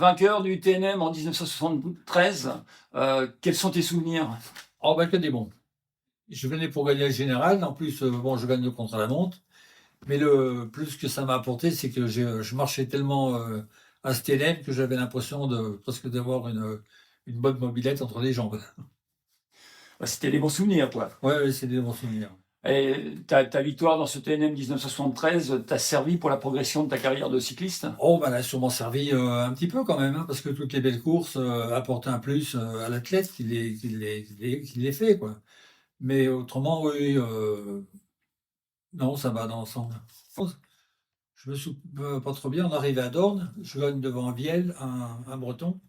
Vainqueur du TNM en 1973, quels sont tes souvenirs? Oh bah que des bons. Je venais pour gagner le général, en plus, bon, je gagne le contre-la-montre, mais le plus que ça m'a apporté, c'est que je marchais tellement, à ce TNM que j'avais l'impression de presque d'avoir une bonne mobilette entre les jambes. Bah, c'était des bons souvenirs, quoi. Ouais, ouais, c'est des bons souvenirs. Et ta victoire dans ce TNM 1973 t'a servi pour la progression de ta carrière de cycliste? Oh bah, elle a sûrement servi, un petit peu quand même, hein, parce que toutes les belles courses, apportent un plus, à l'athlète qui les fait, quoi. Mais autrement, oui, non, ça va dans l'ensemble. Je me souviens pas trop bien, on arrivait à Dorne, je gagne devant Vielle, un Breton,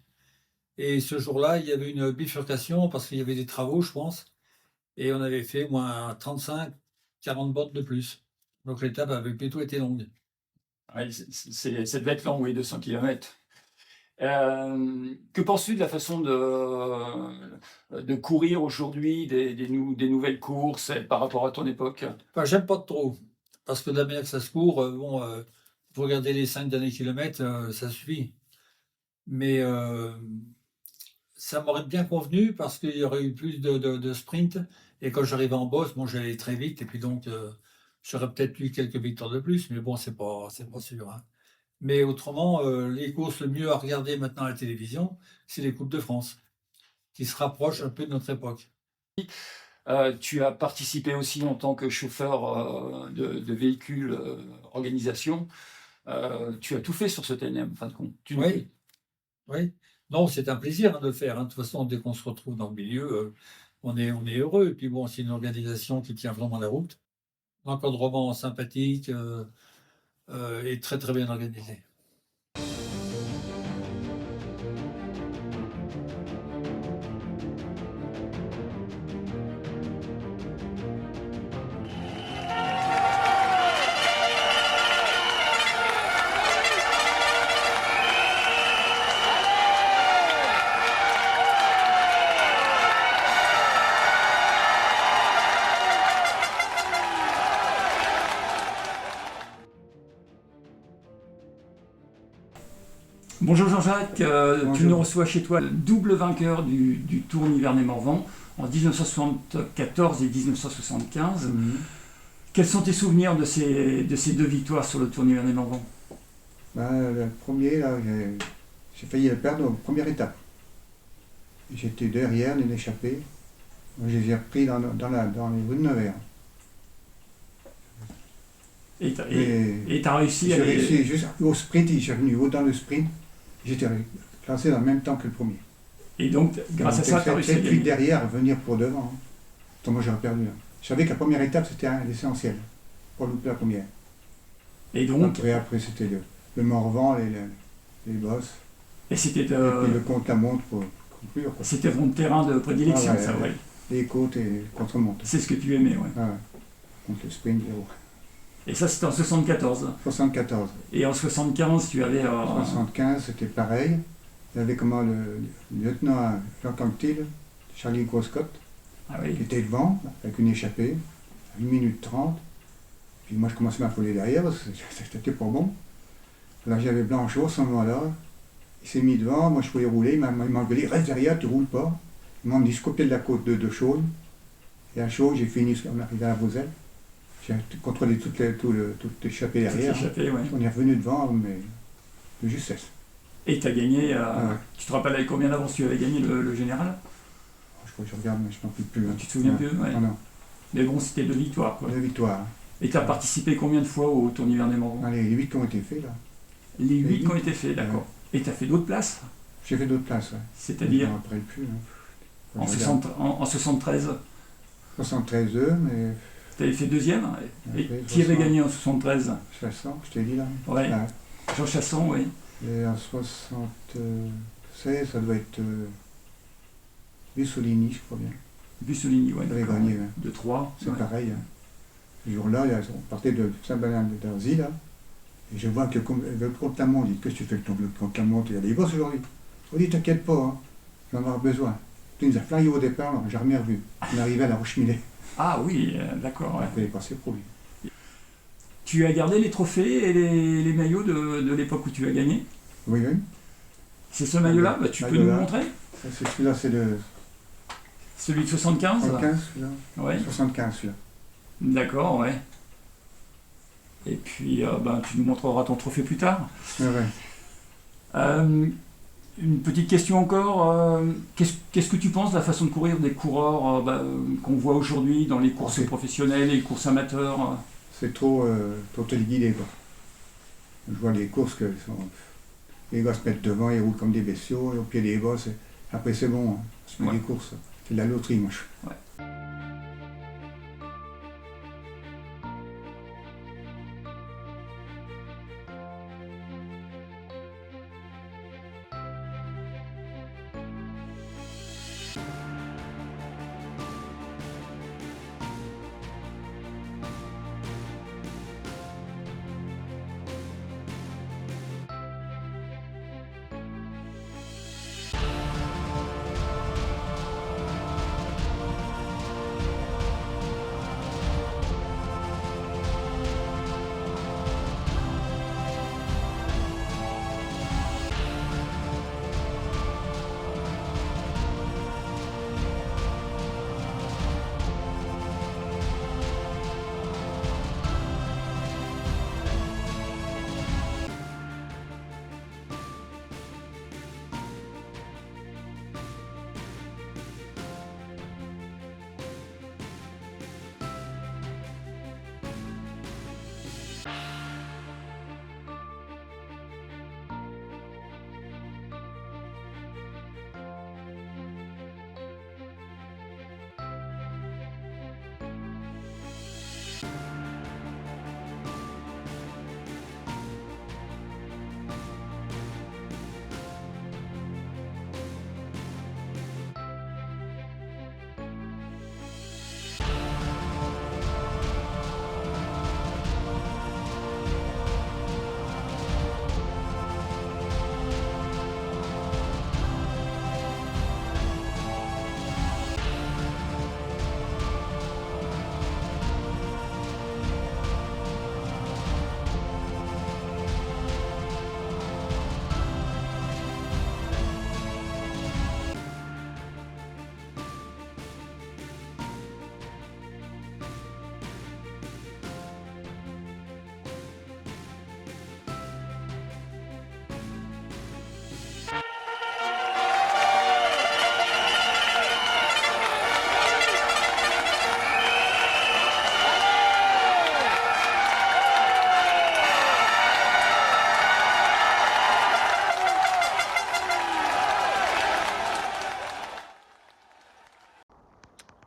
et ce jour-là, il y avait une bifurcation parce qu'il y avait des travaux, je pense, et on avait fait au moins 35-40 bornes de plus. Donc l'étape avait plutôt été longue. Ouais, ça devait être long, oui, 200 kilomètres. Que penses-tu de la façon de courir aujourd'hui, des nouvelles courses par rapport à ton époque? Enfin, j'aime pas trop, parce que de la manière que ça se court, bon, pour regarder les 5 derniers kilomètres, ça suffit. Mais, ça m'aurait bien convenu parce qu'il y aurait eu plus de sprint, et quand j'arrivais en bosse, bon, j'allais très vite et puis donc, j'aurais peut-être eu quelques victoires de plus, mais bon, c'est pas sûr, hein. Mais autrement, les courses le mieux à regarder maintenant à la télévision, c'est les Coupes de France, qui se rapprochent un peu de notre époque. Tu as participé aussi en tant que chauffeur de véhicules organisation. Tu as tout fait sur ce TNM, en fin de compte. Oui, oui. Non, c'est un plaisir, hein, de le faire, hein. De toute façon, dès qu'on se retrouve dans le milieu, on est heureux, et puis bon, c'est une organisation qui tient vraiment la route. L'encadrement sympathique, et très, très bien organisé. Bonjour Jean-Jacques, Bonjour. tu nous reçois chez toi, le double vainqueur du Tour Nivernais-Morvan en 1974 et 1975. Quels sont tes souvenirs de ces deux victoires sur le Tour Nivernais-Morvan? Le premier, là, j'ai failli le perdre en première étape. J'étais derrière, d'une échappée. Je les ai repris dans les rues de Nevers. Et t'as réussi J'ai à réussi juste au sprint, j'ai revenu haut dans le sprint. J'étais classé dans le même temps que le premier. Et donc, grâce à ça, tu as réussi à Puis gagner. derrière, venir pour devant. Hein. Donc moi j'aurais perdu. Là. Je savais que la première étape c'était l'essentiel. Pour louper la première. Et donc, Après c'était le Morvan, les bosses. et c'était Et puis le contre-la-montre pour conclure. Quoi. c'était ton terrain de prédilection, Ah ouais, ça, ouais. ouais. Les côtes et le contre-montre. C'est ce que tu aimais, ouais. Ah ouais. Contre le sprint, zéro. Et ça, c'était en 74. 74. Et en 75, tu avais... 75, c'était pareil. Il y avait comment le lieutenant Jean Canctil, Charlie Groscott, Ah qui oui. était devant, avec une échappée, à 1 minute 30. Puis moi, je commençais à m'affoler derrière, parce que c'était pas bon. Là, j'avais Blanchot, à ce moment-là. Il s'est mis devant, moi, je pouvais rouler. Il m'a engueulé, reste derrière, tu roules pas. Il m'a dit, je copiais de la côte de Chaunes. Et à Chaunes, j'ai fini, on est arrivé à la Voselle. J'ai contrôlé toute l'échappée derrière. Échappé, ouais. On est revenu devant, mais de justesse. Et tu as gagné... Ouais. Tu te rappelles avec combien d'avance tu avais gagné le général? Je crois que je regarde, mais je n'en peux plus. Hein. Tu te souviens plus? Ouais. Non, non. Mais bon, c'était 2 victoires, quoi. 2 victoires. Et tu as participé combien de fois au Tour Nivernais-Morvan? Allez, les 8 qui ont été faits, là. Les 8 qui ont huit. été faits, d'accord. Et tu as fait d'autres places? J'ai fait d'autres places, ouais. C'est-à-dire Je ne me rappelle plus. Hein. en, 73, 73 mais tu avais fait deuxième. Et après, qui avait 60. gagné en 73? Chasson, je t'ai dit là. Ouais. Là. Jean Chasson, oui. Et en 76, ça doit être Bussolini, je crois bien. Bussolini, ouais. Il avait d'accord, gagné, ouais. ouais. De 3. C'est pareil. Hein. Ce jour-là, on partait de Saint-Bernard-d'Arzy, là. Et je vois que le contre-la-montre, il dit, qu'est-ce que tu fais le contre-la-montre? Il y a des bosses aujourd'hui. On dit, t'inquiète pas, hein, j'en vais avoir besoin. Il nous a flyé au départ, j'ai jamais revu. On arrivait à la Roche-Millet. Ah oui, d'accord. Ouais. Après, il est passé pour lui. Tu as gardé les trophées et les maillots de l'époque où tu as gagné? Oui, oui. C'est ce maillot-là? Bah, tu peux nous le montrer? Celui-là, c'est le Celui de 75? 75, celui-là. Ouais. 75, celui-là. D'accord, ouais. Et puis, ben, tu nous montreras ton trophée plus tard. Ouais, ouais. Une petite question encore. Qu'est-ce que tu penses de la façon de courir des coureurs qu'on voit aujourd'hui dans les courses professionnelles et les courses amateurs? C'est trop téléguidé, quoi. Je vois les courses que les gars se mettent devant, ils roulent comme des bestiaux, et au pied des bas, après c'est bon, hein. Se met Ouais. des courses. C'est de la loterie, moi. Ouais.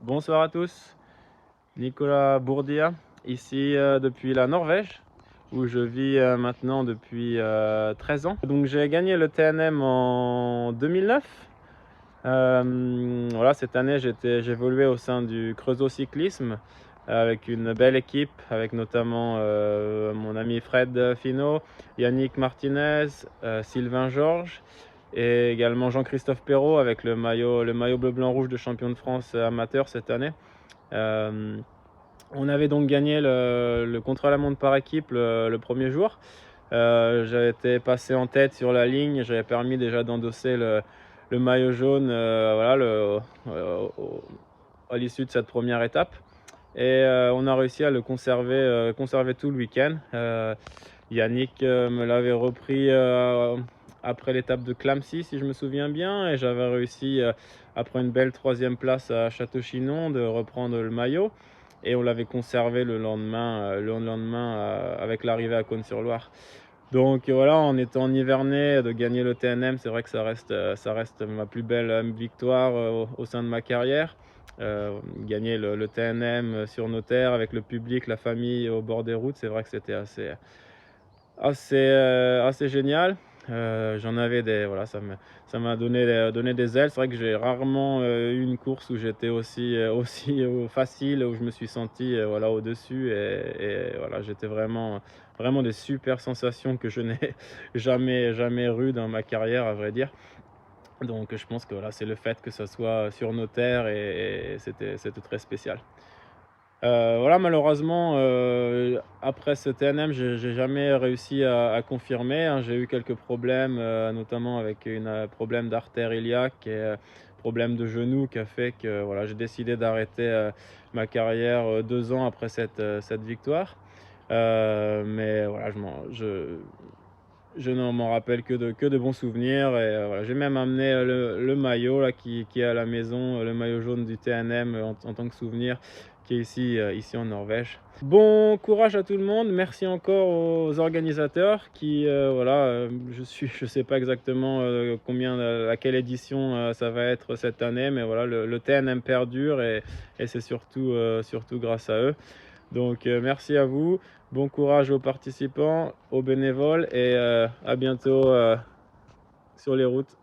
Bonsoir à tous, Nicolas Bourdia, ici depuis la Norvège, où je vis maintenant depuis 13 ans. Donc j'ai gagné le TNM en 2009. Voilà, cette année j'évoluais au sein du Creusot Cyclisme avec une belle équipe, avec notamment mon ami Fred Finot, Yannick Martinez, Sylvain Georges, et également Jean-Christophe Perrault avec le maillot bleu-blanc-rouge de champion de France amateur cette année. On avait donc gagné le contre-la-montre par équipe le premier jour. J'avais été passé en tête sur la ligne, j'avais permis déjà d'endosser le maillot jaune voilà, à l'issue de cette première étape. Et on a réussi à le conserver tout le week-end. Yannick me l'avait repris après l'étape de Clamcy, si je me souviens bien, et j'avais réussi, après une belle 3e place à Château-Chinon, de reprendre le maillot, et on l'avait conservé le lendemain avec l'arrivée à Cosne-sur-Loire. Donc voilà, en étant nivernais, de gagner le TNM, c'est vrai que ça reste ma plus belle victoire au sein de ma carrière. Gagner le TNM sur nos terres, avec le public, la famille au bord des routes, c'est vrai que c'était assez génial. J'en avais voilà, ça m'a donné des ailes. C'est vrai que j'ai rarement eu une course où j'étais aussi facile, où je me suis senti voilà, au-dessus, et voilà, j'étais vraiment des super sensations que je n'ai jamais eues dans ma carrière, à vrai dire. Donc je pense que voilà, c'est le fait que ça soit sur nos terres, et c'était très spécial. Voilà, malheureusement, après ce TNM, j'ai jamais réussi à confirmer, hein. J'ai eu quelques problèmes, notamment avec un problème d'artère iliaque et problème de genou qui a fait que voilà, j'ai décidé d'arrêter ma carrière 2 ans après cette victoire. Mais voilà, je ne m'en rappelle que de bons souvenirs et voilà. J'ai même amené le maillot là, qui est à la maison, le maillot jaune du TNM en tant que souvenir, qui est ici en Norvège. Bon courage à tout le monde, merci encore aux organisateurs qui, voilà, je sais pas exactement à quelle édition ça va être cette année, mais voilà, le TNM perdure et c'est surtout grâce à eux. Donc merci à vous, bon courage aux participants, aux bénévoles et à bientôt sur les routes.